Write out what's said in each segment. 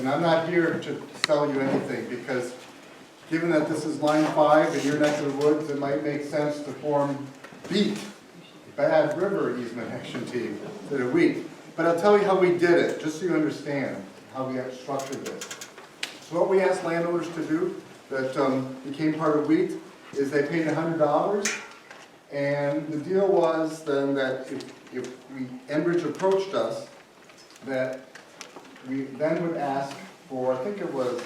And I'm not here to sell you anything, because given that this is line 5 in your neck of the woods, it might make sense to form BEAT, Bad River Easement Action Team, instead of WEAT. But I'll tell you how we did it, just so you understand how we got structured this. So what we asked landowners to do that became part of WEAT is they paid $100, and the deal was then that if Enbridge approached us, that we then would ask for, I think it was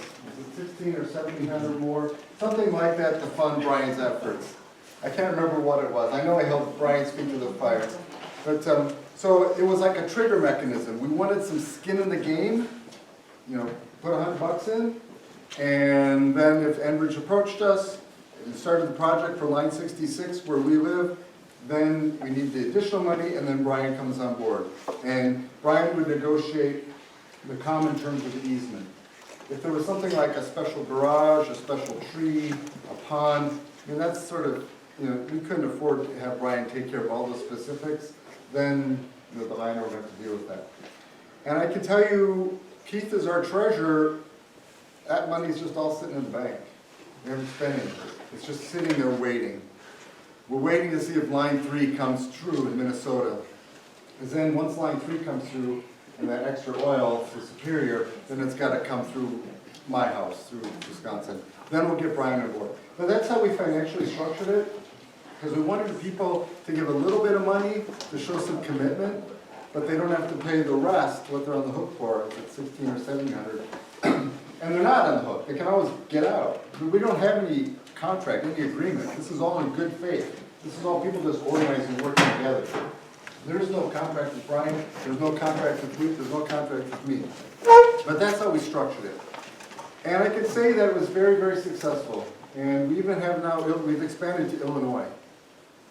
16 or 1700 more, something like that, to fund Brian's efforts. I can't remember what it was. I know I held Brian's feet to the fire. But so it was like a trigger mechanism. We wanted some skin in the game, you know, put $100 in, and then if Enbridge approached us and started the project for line 66 where we live, then we need the additional money, and then Brian comes on board. And Brian would negotiate the common terms of the easement. If there was something like a special garage, a special tree, a pond, I mean, that's sort of, you know, we couldn't afford to have Brian take care of all the specifics, then you know, the landowner would have to deal with that. And I can tell you, Keith is our treasurer, that money's just all sitting in the bank. We haven't spent it. It's just sitting there waiting. We're waiting to see if line 3 comes through in Minnesota. Because then once line 3 comes through, and that extra oil for Superior, then it's got to come through my house, through Wisconsin. Then we'll get Brian on board. But that's how we financially structured it, because we wanted the people to give a little bit of money to show some commitment, but they don't have to pay the rest, what they're on the hook for, if it's 16 or 1700. And they're not on the hook. They can always get out. But we don't have any contract, any agreement. This is all in good faith. This is all people just organizing and working together. There is no contract with Brian, there's no contract with Wheat, there's no contract with me. But that's how we structured it. And I can say that it was very, very successful. And we even have now, we've expanded to Illinois.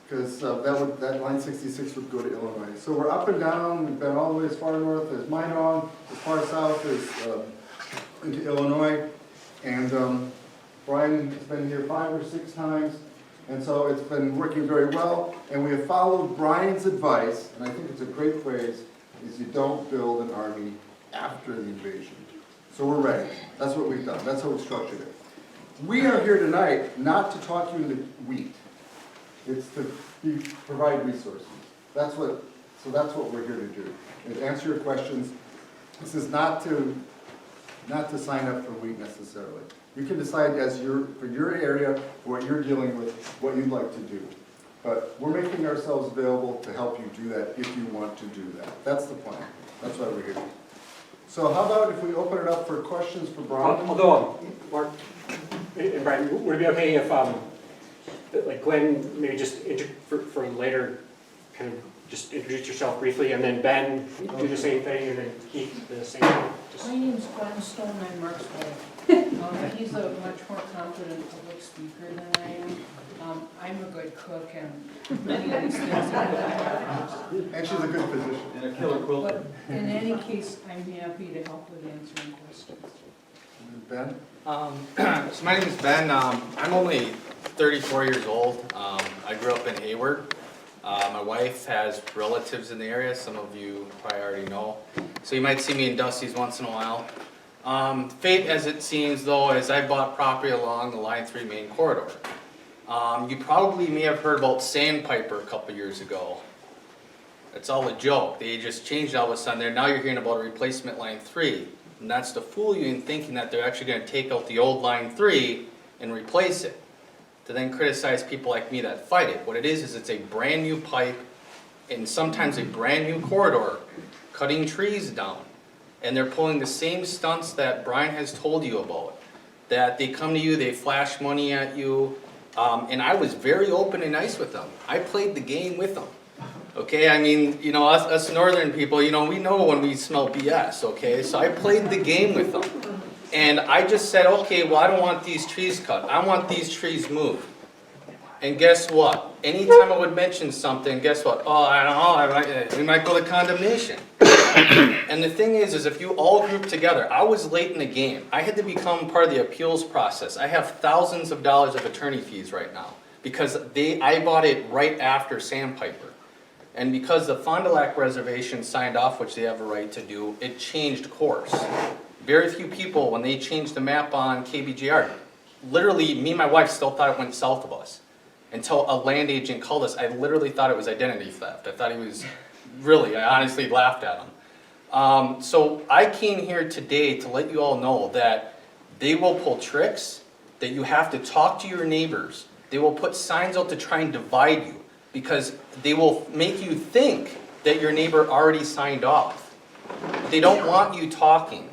Because that line 66 would go to Illinois. So we're up and down, we've been all the way as far north as Minot, as far south as into Illinois. And Brian has been here 5 or 6 times. And so it's been working very well, and we have followed Brian's advice, and I think it's a great phrase, is you don't build an army after the invasion. So we're ready. That's what we've done. That's how we structured it. We are here tonight not to talk you into wheat. It's to provide resources. That's what we're here to do, is answer your questions. This is not to sign up for wheat necessarily. You can decide for your area, what you're dealing with, what you'd like to do. But we're making ourselves available to help you do that if you want to do that. That's the plan. That's why we're here. So how about if we open it up for questions for Brian? Although, Mark and Brian, would it be okay if, like Glenn, maybe just for later, kind of just introduce yourself briefly, and then Ben do the same thing, and then Keith the same thing? My name's Glenn Stone, I'm Mark's wife. He's a much more confident public speaker than I am. I'm a good cook and many of these things are good. And she's a good physician. And a killer quilter. But in any case, I'm happy to help with answering questions. Ben? So my name is Ben. I'm only 34 years old. I grew up in Hayward. My wife has relatives in the area. Some of you probably already know. So you might see me in Dusty's once in a while. Fate, as it seems, though, is I bought property along the Line 3 main corridor. You probably may have heard about Sandpiper a couple years ago. It's all a joke. They just changed all of a sudden there. Now you're hearing about a replacement Line 3. And that's to fool you in thinking that they're actually going to take out the old Line 3 and replace it, to then criticize people like me that fight it. What it is it's a brand new pipe and sometimes a brand new corridor, cutting trees down. And they're pulling the same stunts that Brian has told you about. That they come to you, they flash money at you, and I was very open and nice with them. I played the game with them. Okay, I mean, you know, us northern people, you know, we know when we smell BS, okay? So I played the game with them. And I just said, okay, well, I don't want these trees cut. I want these trees moved. And guess what? Anytime I would mention something, guess what? Oh, I don't know, we might go to condemnation. And the thing is if you all group together, I was late in the game. I had to become part of the appeals process. I have thousands of dollars of attorney fees right now because I bought it right after Sandpiper. And because the Fond du Lac Reservation signed off, which they have a right to do, it changed course. Very few people, when they changed the map on KBGR, literally, me and my wife still thought it went south of us. Until a land agent called us, I literally thought it was identity theft. I thought he was, really, I honestly laughed at him. So I came here today to let you all know that they will pull tricks, that you have to talk to your neighbors. They will put signs out to try and divide you, because they will make you think that your neighbor already signed off. They don't want you talking,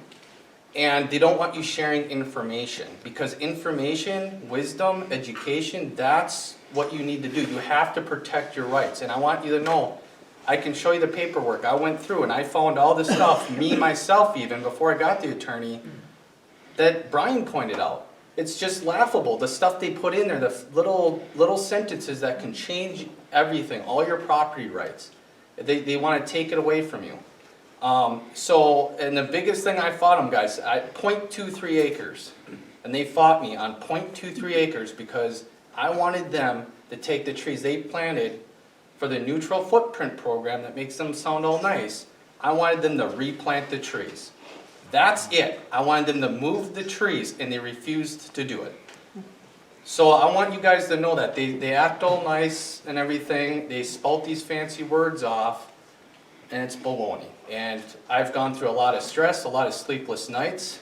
and they don't want you sharing information, because information, wisdom, education, that's what you need to do. You have to protect your rights, and I want you to know, I can show you the paperwork. I went through and I found all the stuff, me myself even, before I got the attorney, that Brian pointed out. It's just laughable, the stuff they put in there, the little sentences that can change everything, all your property rights. They want to take it away from you. And the biggest thing I fought them, guys, 0.23 acres. And they fought me on 0.23 acres because I wanted them to take the trees they planted for the neutral footprint program that makes them sound all nice. I wanted them to replant the trees. That's it. I wanted them to move the trees, and they refused to do it. So I want you guys to know that. They act all nice and everything. They spout these fancy words off, and it's baloney. And I've gone through a lot of stress, a lot of sleepless nights,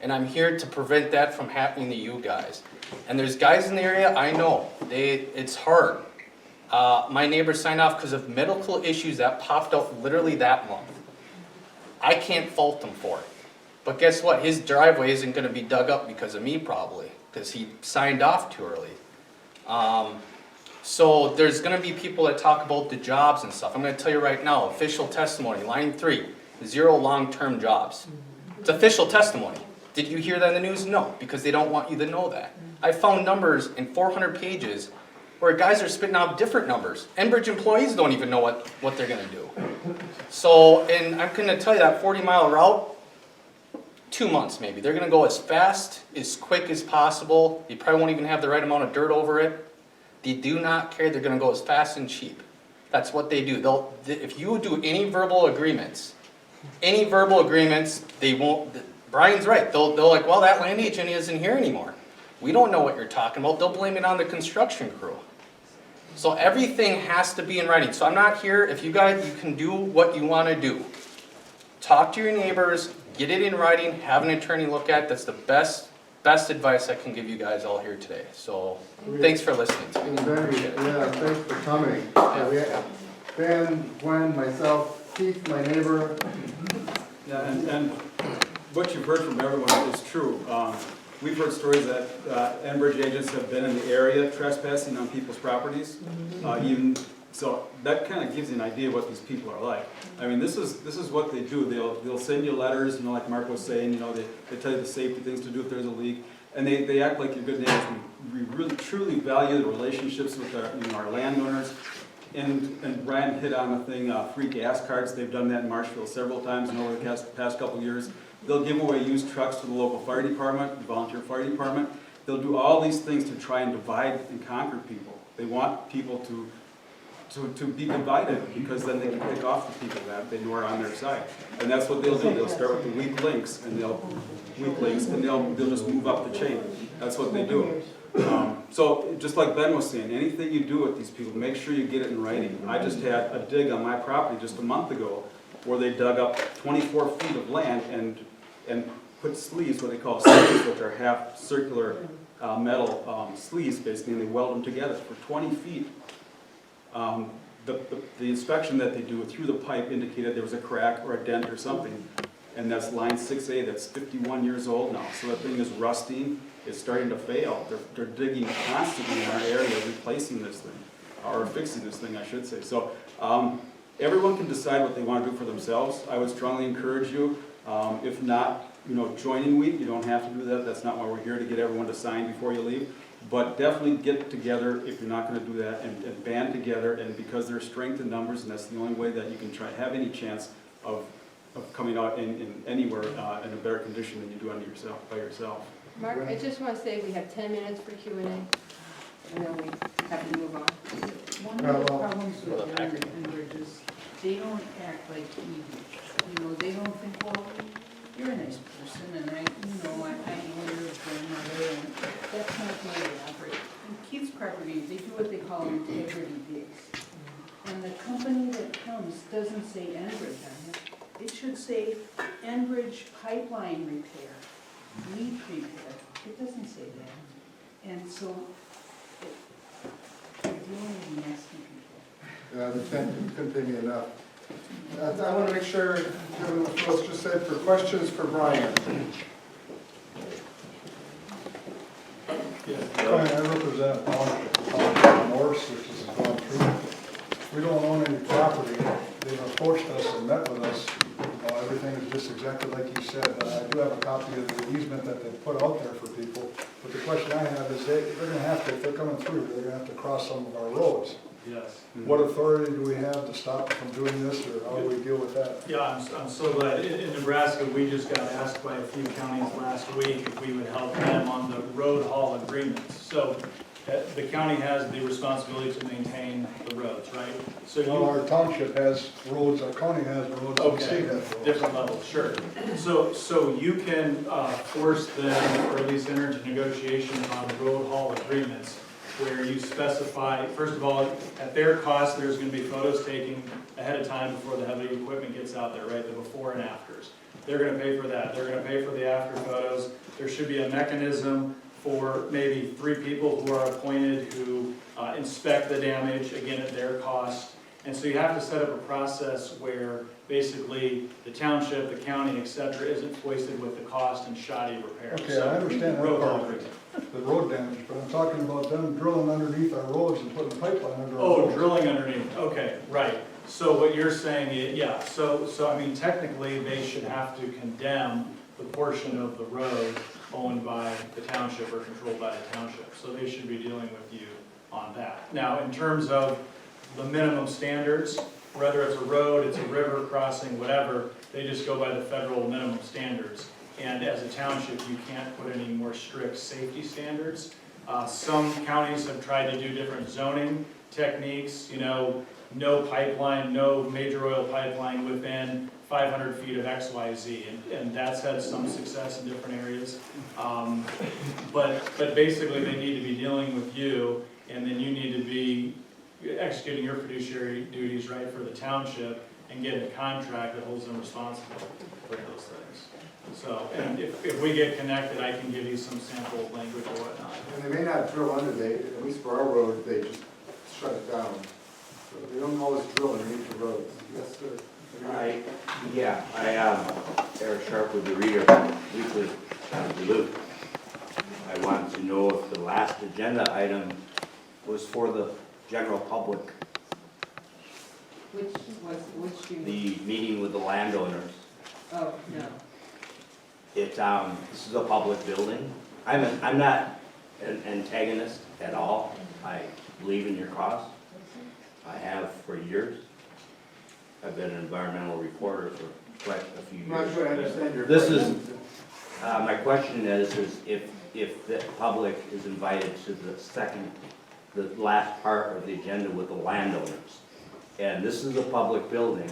and I'm here to prevent that from happening to you guys. And there's guys in the area, I know, it's hard. My neighbor signed off because of medical issues that popped up literally that month. I can't fault him for it. But guess what? His driveway isn't going to be dug up because of me probably, because he signed off too early. So there's going to be people that talk about the jobs and stuff. I'm going to tell you right now, official testimony, line 3, 0 long-term jobs. It's official testimony. Did you hear that in the news? No, because they don't want you to know that. I found numbers in 400 pages where guys are spitting out different numbers. Enbridge employees don't even know what they're going to do. So, and I'm going to tell you that 40-mile route, 2 months maybe. They're going to go as fast, as quick as possible. You probably won't even have the right amount of dirt over it. They do not care. They're going to go as fast and cheap. That's what they do. If you do any verbal agreements, they won't. Brian's right. They'll like, well, that land agent isn't here anymore. We don't know what you're talking about. They'll blame it on the construction crew. So everything has to be in writing. So I'm not here. If you guys, you can do what you want to do. Talk to your neighbors, get it in writing, have an attorney look at it. That's the best advice I can give you guys all here today. So thanks for listening to me. Yeah, thanks for coming. Ben, Gwen, myself, Keith, my neighbor. Yeah, and what you've heard from everyone is true. We've heard stories that Enbridge agents have been in the area trespassing on people's properties. So that kind of gives you an idea of what these people are like. I mean, this is what they do. They'll send you letters, you know, like Mark was saying, you know, they tell you the safety things to do if there's a leak, and they act like you're good neighbors. We really truly value the relationships with our landowners. And Brian hit on the thing, free gas cards. They've done that in Marshfield several times and over the past couple of years. They'll give away used trucks to the local fire department, the volunteer fire department. They'll do all these things to try and divide and conquer people. They want people to be divided, because then they can pick off the people that they know are on their side. And that's what they'll do. They'll start with the weak links, and they'll just move up the chain. That's what they do. So just like Ben was saying, anything you do with these people, make sure you get it in writing. I just had a dig on my property just a month ago where they dug up 24 feet of land and put sleeves, what they call sleeves, which are half circular metal sleeves basically, and they weld them together for 20 feet. The inspection that they do through the pipe indicated there was a crack or a dent or something, and that's line 6A, that's 51 years old now. So that thing is rusting, it's starting to fail. They're digging constantly in our area, replacing this thing, or fixing this thing, I should say. So everyone can decide what they want to do for themselves. I would strongly encourage you, if not, joining week, you don't have to do that. That's not why we're here, to get everyone to sign before you leave. But definitely get together if you're not going to do that, and band together, and because there's strength in numbers, and that's the only way that you can have any chance of coming out in anywhere in a better condition than you do by yourself. Mark, I just want to say we have 10 minutes for Q&A, and then we have to move on. One of the problems with Enbridge is they don't act like we do. They don't think, well, you're a nice person, and I know your grandmother, and that's not the way they operate. And Keith's property, they do what they call integrity digs. And the company that comes doesn't say Enbridge on it. It should say Enbridge pipeline repair, leak repair. It doesn't say that. And so, you're dealing with nasty people. The 10 couldn't pay me enough. I want to make sure, given what Phyllis just said, for questions for Brian. Brian, I represent a township, Morse, which is going through. We don't own any property. They've approached us and met with us. Everything is just exactly like you said. I do have a copy of the easement that they put out there for people. But the question I have is they're going to have to, if they're coming through, they're going to have to cross some of our roads. Yes. What authority do we have to stop them from doing this, or how do we deal with that? Yeah, I'm so glad. In Nebraska, we just got asked by a few counties last week if we would help them on the road haul agreements. So the county has the responsibility to maintain the roads, right? So Well, our township has roads, our county has roads, and the state has roads. different levels, sure. So you can force them, or at least enter into negotiations on road haul agreements where you specify, first of all, at their cost, there's gonna be photos taken ahead of time before the heavy equipment gets out there, right, the before and afters. They're gonna pay for that, they're gonna pay for the after photos. There should be a mechanism for maybe 3 people who are appointed who inspect the damage, again, at their cost. And so you have to set up a process where basically the township, the county, et cetera, isn't foisted with the cost and shoddy repair. Okay, I understand that Road haul part, agreement. the road damage, but I'm talking about them drilling underneath our roads and putting pipeline under our Oh, roads. drilling underneath, okay, right. So what you're saying is, yeah, so I mean, technically, they should have to condemn the portion of the road owned by the township or controlled by the township. So they should be dealing with you on that. Now, in terms of the minimum standards, whether it's a road, it's a river crossing, whatever, they just go by the federal minimum standards. And as a township, you can't put any more strict safety standards. Some counties have tried to do different zoning techniques, you know, no pipeline, no major oil pipeline within 500 feet of XYZ, and that's had some success in different areas. But basically, they need to be dealing with you, and then you need to be executing your fiduciary duties, right, for the township, and get a contract that holds them responsible for those things. So, and if we get connected, I can give you some sample language or whatnot. And they may not drill under, at least for our road, they just shut it down. So they don't always drill underneath the roads. Yes, sir. I am Eric Sharp with the Reader Weekly, Duluth. I wanted to know if the last agenda item was for the general public, Which you, the meeting with the landowners. oh, no. This is a public building. I'm not an antagonist at all. I believe in your cause. I have for years. I've been an environmental reporter for quite a few I'm not years. sure I understand your This question. is, my question is if the public is invited to the last part of the agenda with the landowners. And this is a public building,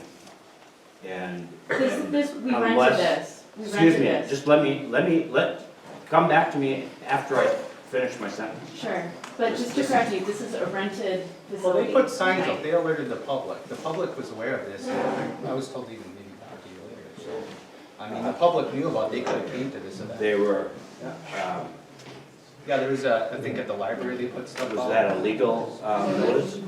and. This, we rented unless- this. We Excuse rented me, this. just come back to me after I finish my sentence. Sure, but just to correct you, this is a rented Well, facility. they put signs up, right? they alerted the public was aware of this, and I was told even maybe talk to you later, so. I mean, the public knew about, they could have came to this event. They were, Yeah, there was I think at the library they put stuff was out. that a legal notice?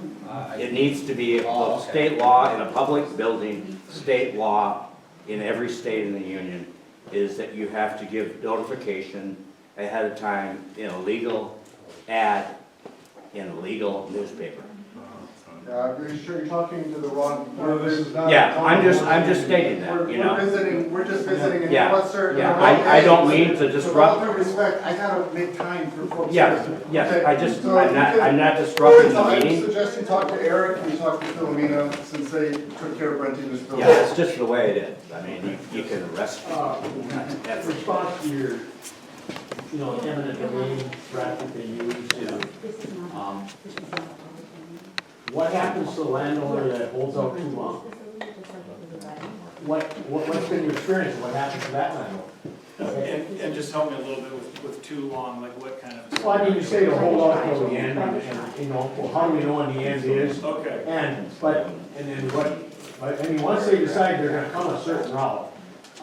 It needs to be, Oh, okay. state law in a public building, state law in every state in the union is that you have to give notification ahead of time in a legal ad in a legal newspaper. Are you sure you're talking to the wrong? No, this is not. Yeah, I'm just stating that, We're you know. we're just visiting, and Yeah, what's sir? yeah, I don't mean to With all disrupt. due respect, I gotta make time for folks. Yes, here. yes, Okay, so you can- I'm not disrupting the I meeting. suggest you talk to Eric and you talk to Philomena, since they took care of renting this building. Yeah, that's just the way it is. I mean, you can arrest me. That's- Response to your, eminent domain bracket they use, what happens to the landowner that holds out too long? what's been your experience, what happened to that landlord? And just help me a little bit with too long, like what kind of. Well, I mean, you say to hold off till the end, and, you know, well, how do we know when the end is? Okay. And then but, I mean, once they decide they're gonna come a certain route,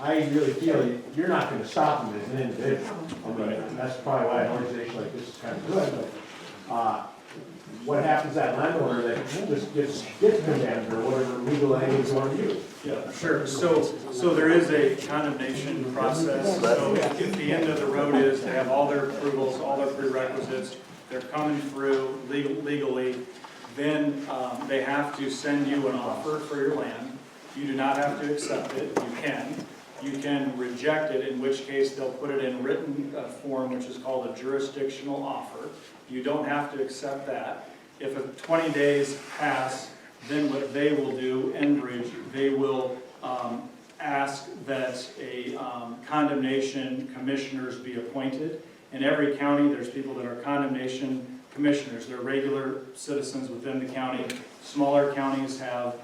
I really feel you're not gonna stop them as an individual. I mean, that's probably why an organization like this is kind of good, but, what happens to that landowner that just gets condemned or whatever legal language you want to use? Yeah, sure. So there is a condemnation process. So if the end of the road is they have all their approvals, all their prerequisites, they're coming through legally, then they have to send you an offer for your land. You do not have to accept it. You can. You can reject it, in which case they'll put it in written form, which is called a jurisdictional offer. You don't have to accept that. If 20 days pass, then what they will do, Enbridge, they will ask that a condemnation commissioners be appointed. In every county, there's people that are condemnation commissioners. They're regular citizens within the county. Smaller counties have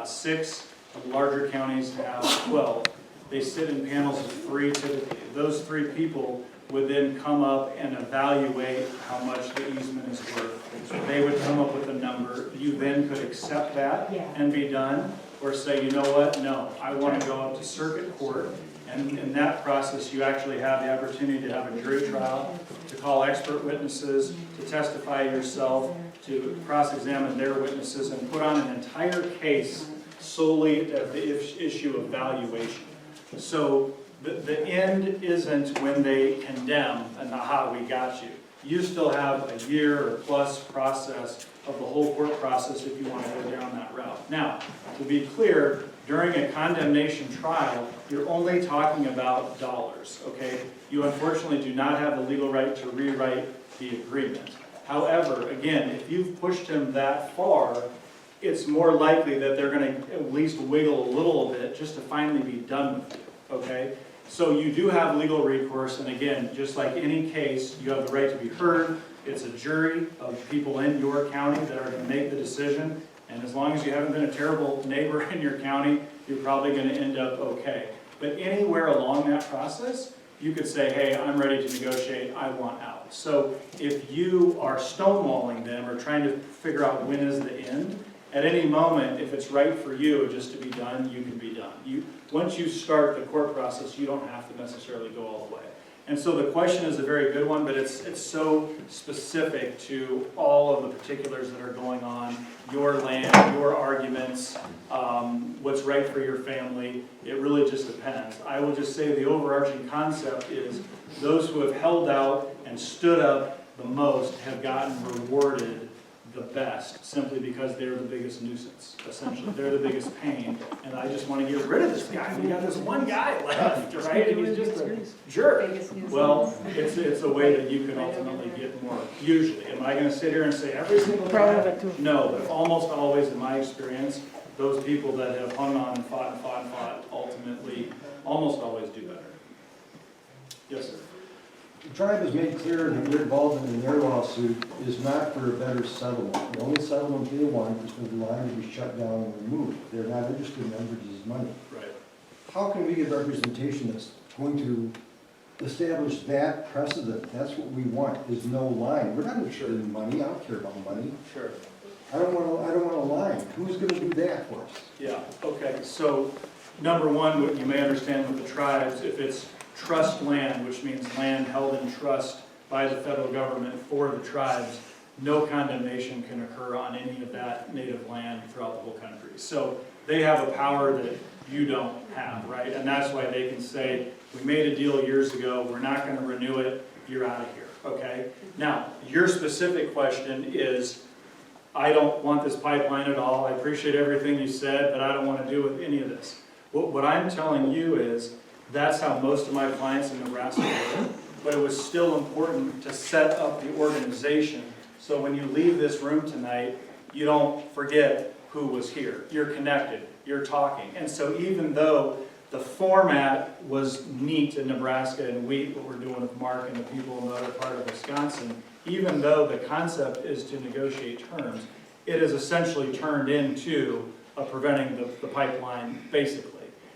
6, larger counties have 12. They sit in panels of 3 typically. Those 3 people would then come up and evaluate how much the easement is worth. They would come up with a number. You then could accept that and be done, or say, you know what, no, I want to go up to circuit court. And in that process, you actually have the opportunity to have a jury trial, to call expert witnesses, to testify yourself, to cross-examine their witnesses, and put on an entire case solely of the issue of valuation. So the end isn't when they condemn and aha, we got you. You still have a year or plus process of the whole court process if you want to go down that route. Now, to be clear, during a condemnation trial, you're only talking about dollars, okay? You unfortunately do not have the legal right to rewrite the agreement. However, again, if you've pushed him that far, it's more likely that they're going to at least wiggle a little bit just to finally be done with you, okay? So you do have legal recourse, and again, just like any case, you have the right to be heard. It's a jury of people in your county that are going to make the decision, and as long as you haven't been a terrible neighbor in your county, you're probably going to end up okay. But anywhere along that process, you could say, hey, I'm ready to negotiate, I want out. So if you are stonewalling them or trying to figure out when is the end, at any moment, if it's right for you just to be done, you can be done. Once you start the court process, you don't have to necessarily go all the way. And so the question is a very good one, but it's so specific to all of the particulars that are going on, your land, your arguments, what's right for your family. It really just depends. I will just say the overarching concept is those who have held out and stood up the most have gotten rewarded the best, simply because they're the biggest nuisance, essentially. They're the biggest pain, and I just want to get rid of this guy. We got this one guy left, right? And he's just a jerk. Well, it's a way that you can ultimately get more, usually. Am I going to sit here and say every single time? No, but almost always, in my experience, those people that have hung on and fought and fought and fought, ultimately, almost always do better. Yes, sir. The tribe has made clear that their involvement in their lawsuit is not for a better settlement. The only settlement they want is for the line to be shut down and removed. They're not interested in Enbridge's money. Right. How can we get representation that's going to establish that precedent? That's what we want, is no line. We're not interested in money. I don't care about money. Sure. I don't want a line. Who's going to do that for us? Yeah, okay. So, number one, what you may understand with the tribes, if it's trust land, which means land held in trust by the federal government for the tribes, no condemnation can occur on any of that native land throughout the whole country. So they have a power that you don't have, right? And that's why they can say, we made a deal years ago, we're not going to renew it, you're out of here, okay? Now, your specific question is, I don't want this pipeline at all, I appreciate everything you said, but I don't want to do with any of this. What I'm telling you is, that's how most of my clients in Nebraska work, but it was still important to set up the organization so when you leave this room tonight, you don't forget who was here. You're connected, you're talking. And so even though the format was neat in Nebraska and what we're doing with Mark and the people in the other part of Wisconsin, even though the concept is to negotiate terms, it is essentially turned into preventing the pipeline, basically.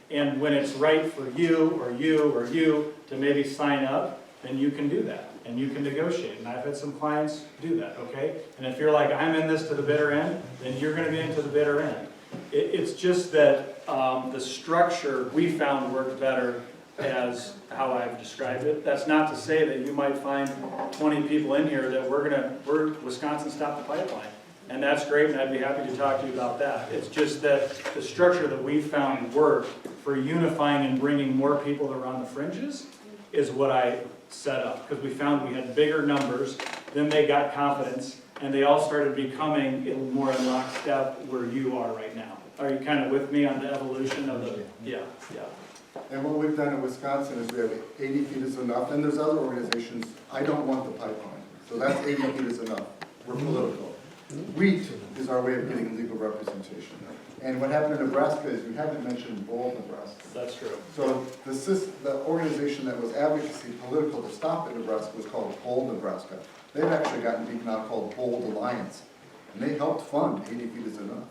And when it's right for you, or you, or you to maybe sign up, then you can do that, and you can negotiate. And I've had some clients do that, okay? And if you're like, I'm in this to the bitter end, then you're gonna be into the bitter end. It's just that the structure we found worked better as how I've described it. That's not to say that you might find 20 people in here that we're Wisconsin Stop the Pipeline. And that's great, and I'd be happy to talk to you about that. It's just that the structure that we found worked for unifying and bringing more people around the fringes is what I set up. Because we found we had bigger numbers, then they got confidence, and they all started becoming more in lockstep where you are right now. Are you kind of with me on the evolution of the, yeah. And what we've done in Wisconsin is we have 80 feet is enough, and there's other organizations, I don't want the pipeline. So that's 80 feet is enough. We're political. Wheat is our way of getting legal representation. And what happened in Nebraska is, you haven't mentioned Bold, Nebraska. That's true. So the organization that was advocacy political to stop it in Nebraska was called Bold, Nebraska. They've actually gotten beaten now called Bold Alliance. And they helped fund 80 feet is enough.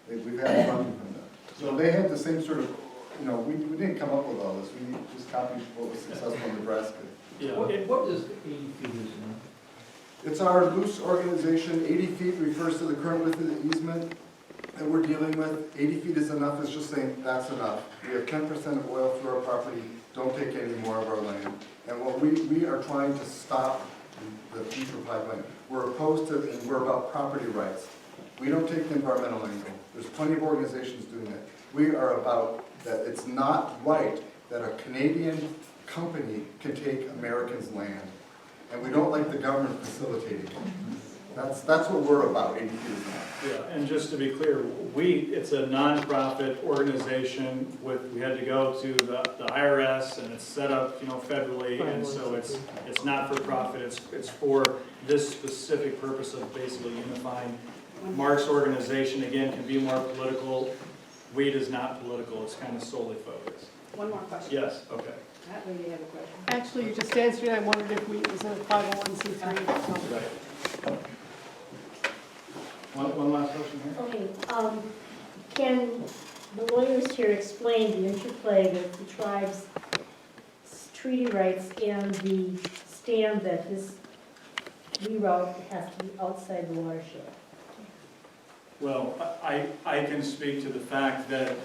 We've had funding from them. So they had the same sort of, we didn't come up with all this. We just copied what was successful in Nebraska. Yeah. What does 80 feet is now? It's our loose organization. 80 feet refers to the current width of the easement that we're dealing with. 80 feet is enough. It's just saying that's enough. We have 10% of oil through our property. Don't take any more of our land. And what we are trying to stop the future pipeline. We're opposed to, and we're about property rights. We don't take the environmental angle. There's plenty of organizations doing that. We are about that it's not right that a Canadian company can take Americans' land. And we don't like the government facilitating it. That's what we're about, 80 feet is enough. Yeah, and just to be clear, it's a nonprofit organization we had to go to the IRS, and it's set up, federally, and so it's not for profit, it's for this specific purpose of basically unifying. Mark's organization, again, can be more political. Wheat is not political, it's kind of solely focused. One more question. Yes, okay. That way you have a question. Actually, you just answered it. I wondered if we was a 501c3. Right. One last question here. Okay, can the lawyers here explain the interplay with the tribe's treaty rights and the stand that this reroute has to be outside the watershed? Well, I can speak to the fact that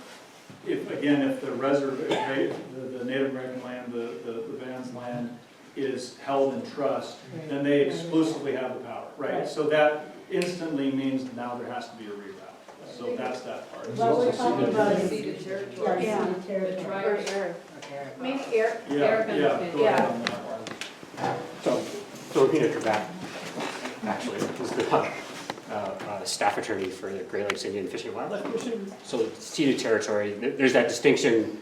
if the reservation, the Native American land, the band's land is held in trust, then they exclusively have the power, right? So that instantly means now there has to be a reroute. So that's that part. What we're talking about is Ceded territory. Yeah, The territory. tribes. Maybe Eric, Yeah, Eric go understands. ahead on that one. So Peter Trebek, actually, is the staff attorney for the Great Lakes Indian Fish and Wildlife Commission. So ceded territory, there's that distinction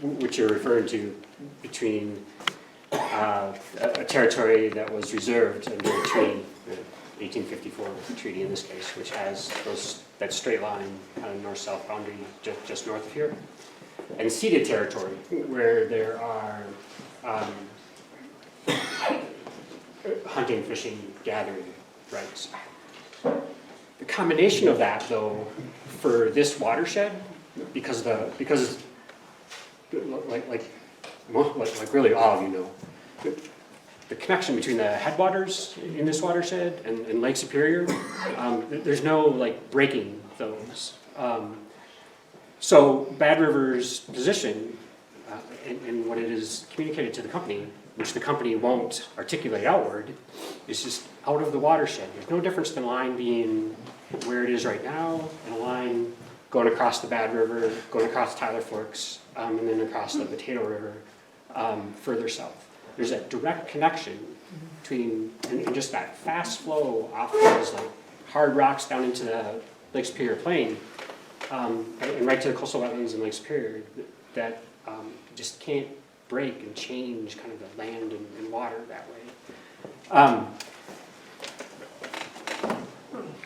which you're referring to between a territory that was reserved under a treaty, the 1854 treaty in this case, which has that straight line kind of north-south boundary just north of here, and ceded territory where there are hunting, fishing, gathering rights. The combination of that, though, for this watershed, because like really all of you know, the connection between the headwaters in this watershed and Lake Superior, there's no breaking those. So Bad River's position and what it is communicated to the company, which the company won't articulate outward, is just out of the watershed. There's no difference than a line being where it is right now and a line going across the Bad River, going across Tyler Forks, and then across the Potato River further south. There's that direct connection between, and just that fast flow off those hard rocks down into the Lake Superior Plain, and right to the coastal wetlands in Lake Superior that just can't break and change kind of the land and water that way.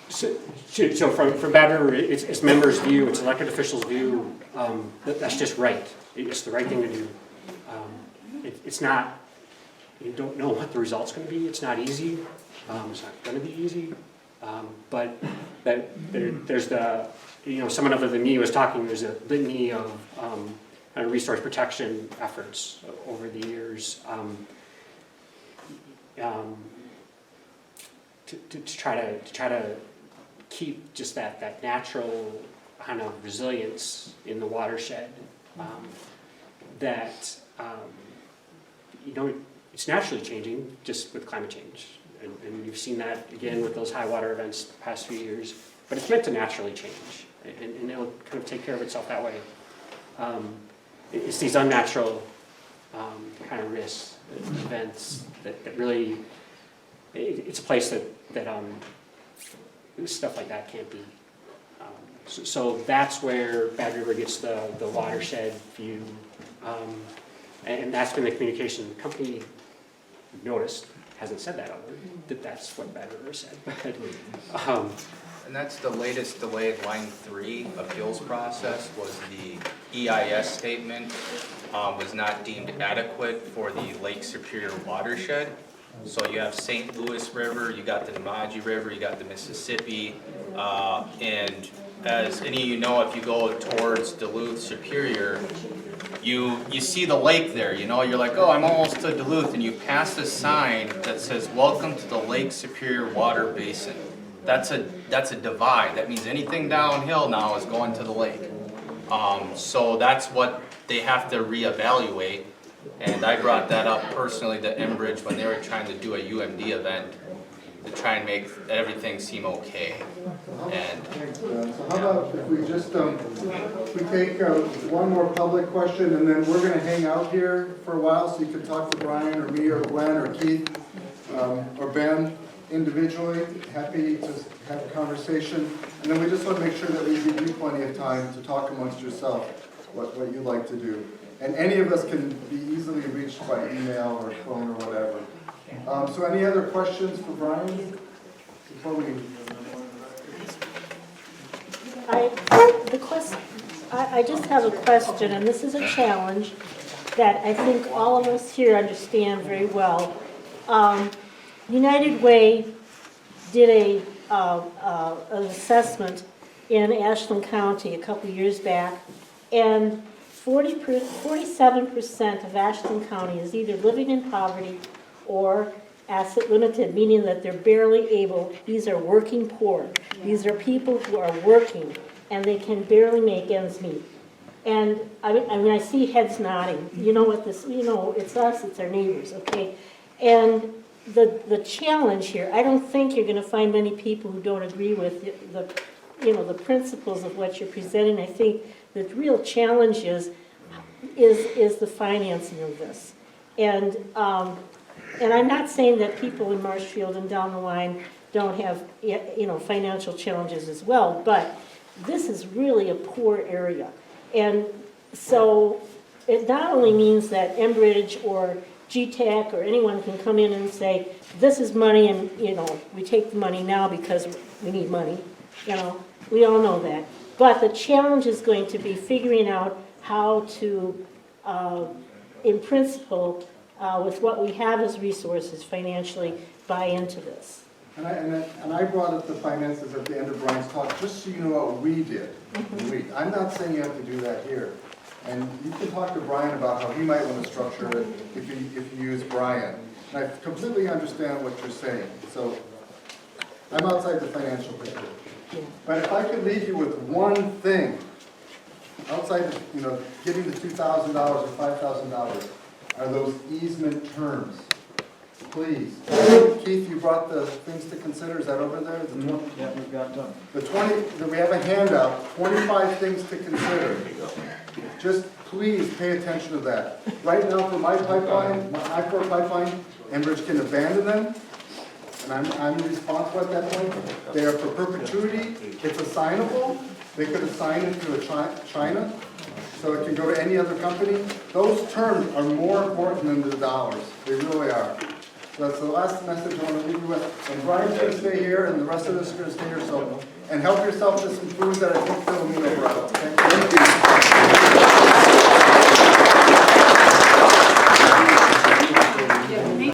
So from Bad River, it's members' view, it's elected officials' view, that's just right. It's the right thing to do. It's not, you don't know what the result's going to be. It's not easy. It's not going to be easy. But that there's the, someone other than me was talking, there's a litany of kind of resource protection efforts over the years to try to keep just that natural kind of resilience in the watershed that it's naturally changing just with climate change, and you've seen that again with those high water events the past few years, but it's meant to naturally change, and it'll kind of take care of itself that way. It's these unnatural kind of risks, events that really, it's a place that stuff like that can't be. So that's where Bad River gets the watershed view, and that's been the communication. The company noticed, hasn't said that that that's what Bad River said. But, And that's the latest delayed line 3 appeals process, was the EIS statement was not deemed adequate for the Lake Superior watershed. So you have St. Louis River, you got the Nemaji River, you got the Mississippi, and as any of you know, if you go towards Duluth Superior, you see the lake there, you're like, oh, I'm almost to Duluth, and you pass a sign that says, welcome to the Lake Superior Water Basin. That's a divide. That means anything downhill now is going to the lake. So that's what they have to reevaluate. And I brought that up personally to Enbridge when they were trying to do a UMD event to try and make everything seem okay. And So how about if we just, we take one more public question, and then we're gonna hang out here for a while, so you can talk to Brian or me or Glenn or Keith or Ben individually. Happy to have a conversation. And then we just want to make sure that we give you plenty of time to talk amongst yourself what you'd like to do. And any of us can be easily reached by email or phone or whatever. So any other questions for Brian before we? I just have a question, and this is a challenge that I think all of us here understand very well. United Way did an assessment in Ashland County a couple years back, and 47% of Ashland County is either living in poverty or asset limited, meaning that they're barely able, these are working poor. These are people who are working and they can barely make ends meet. And I see heads nodding. You know what this, it's us, it's our neighbors, okay? And the challenge here, I don't think you're going to find many people who don't agree with the principles of what you're presenting. I think the real challenge is the financing of this. And I'm not saying that people in Marshfield and down the line don't have financial challenges as well, but this is really a poor area. And so it not only means that Enbridge or GTAC or anyone can come in and say, this is money, and we take the money now because we need money. We all know that. But the challenge is going to be figuring out how to, in principle, with what we have as resources financially, buy into this. And I brought up the finances at the end of Brian's talk, just so you know what we did. I'm not saying you have to do that here. And you can talk to Brian about how he might want to structure it if you use Brian. And I completely understand what you're saying. So I'm outside the financial picture. But if I could leave you with one thing, outside, getting the $2,000 or $5,000, are those easement terms. Please. Keith, you brought the things to consider. Is that over there? Yeah, we've got them. We have a handout, 25 things to consider. Just please pay attention to that. Right now for my pipeline, my I-4 pipeline, Enbridge can abandon them, and I'm responsible at that point. They are for perpetuity. It's assignable. They could assign it to China, so it can go to any other company. Those terms are more important than the dollars. They really are. So that's the last message I want to leave you with. And Brian's going to stay here, and the rest of us are going to stay here. So, and help yourself to some food that I think Phil will meet over. Thank you.